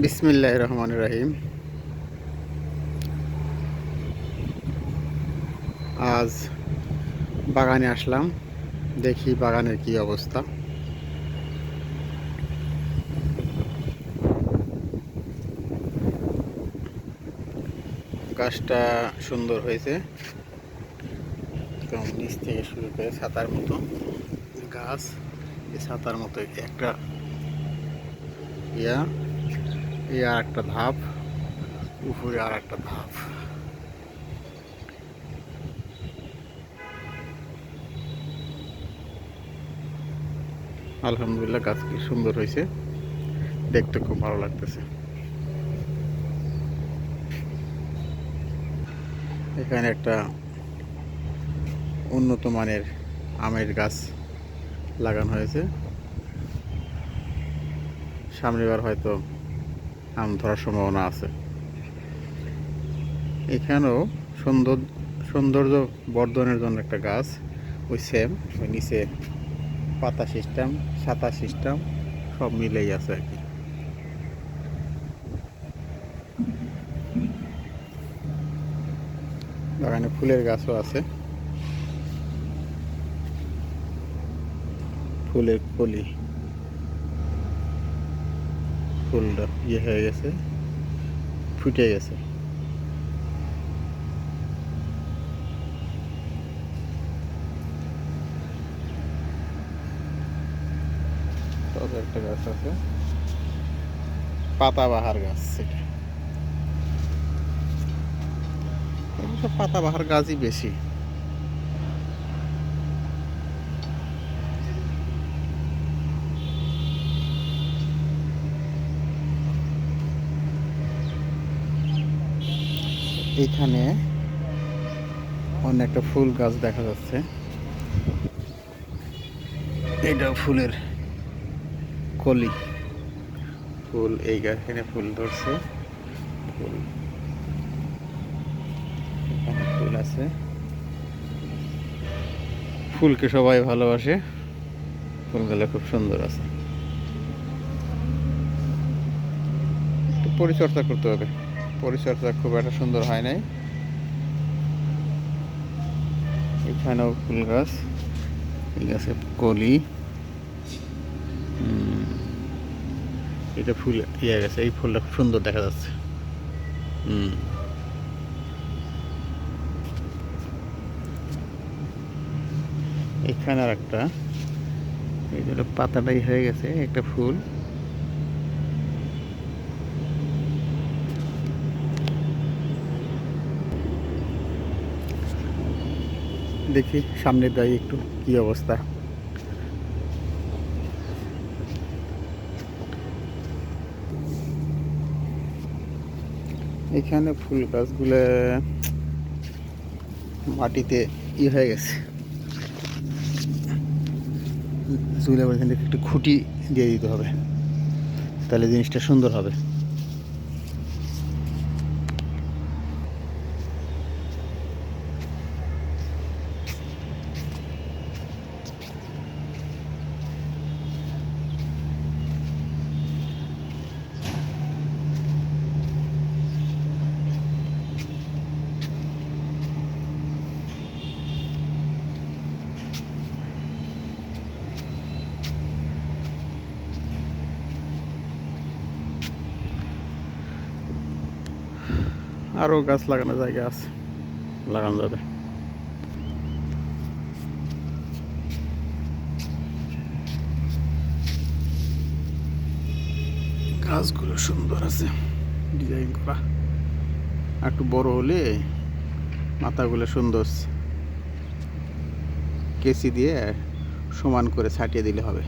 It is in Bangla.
বিসমিল্লাহির রহমানির রহিম। আজ বাগানে আসলাম, দেখি বাগানের কি অবস্থা। গাছটা সুন্দর হয়েছে, একদম নিচ থেকে শুরু করে ছাতার মতো গাছ। এই ছাতার মতো একটা ইয়া ইয়া একটা ধাপ, উপরে আর একটা ধাপ। আলহামদুলিল্লাহ, গাছ কি সুন্দর হয়েছে, দেখতে খুব ভালো লাগতেছে। এখানে একটা উন্নত মানের আমের গাছ লাগানো হয়েছে, সামনেবার হয়তো আম ধরার সম্ভাবনা আছে। এখানেও সৌন্দর্য বর্ধনের জন্য একটা গাছ, ওই সেম, ওই নিচে পাতা সিস্টেম, ছাতা সিস্টেম সব মিলেই আছে আর কি। বাগানে ফুলের গাছও আছে, ফুলের কলি, ফুলটা হয়ে গেছে, ফুটে গেছে। তবে একটা গাছ আছে, পাতাবাহার গাছ। সেটা সব পাতাবাহার গাছই বেশি। এইখানে অনেকটা ফুল গাছ দেখা যাচ্ছে, এটা ফুলের কলি। ফুল এই গাছখানে ফুল ধরছে, ফুল এখানে ফুল আছে। ফুলকে সবাই ভালোবাসে, ফুলগুলো খুব সুন্দর আছে। একটু পরিচর্যা করতে হবে, পরিচর্যা খুব একটা সুন্দর হয় নাই। এখানেও ফুল গাছ, এই গাছে কলি, এটা ফুল গেছে, এই ফুলটা খুব সুন্দর দেখা যাচ্ছে। এখানে আর একটা, এই যে পাতাটাই হয়ে গেছে একটা ফুল। দেখি সামনে যাই একটু কি অবস্থা। এখানে ফুল গাছগুলো মাটিতে হয়ে গেছে, চুলে এখান থেকে একটু খুঁটি দিয়ে দিতে হবে, তাহলে জিনিসটা সুন্দর হবে। আরও গাছ লাগানোর জায়গা আছে, লাগানো যাবে। গাছগুলো সুন্দর আছে, ডিজাইন করা। একটু বড় হলে মাথাগুলো সুন্দর কেসি দিয়ে সমান করে ছাটিয়ে দিলে হবে।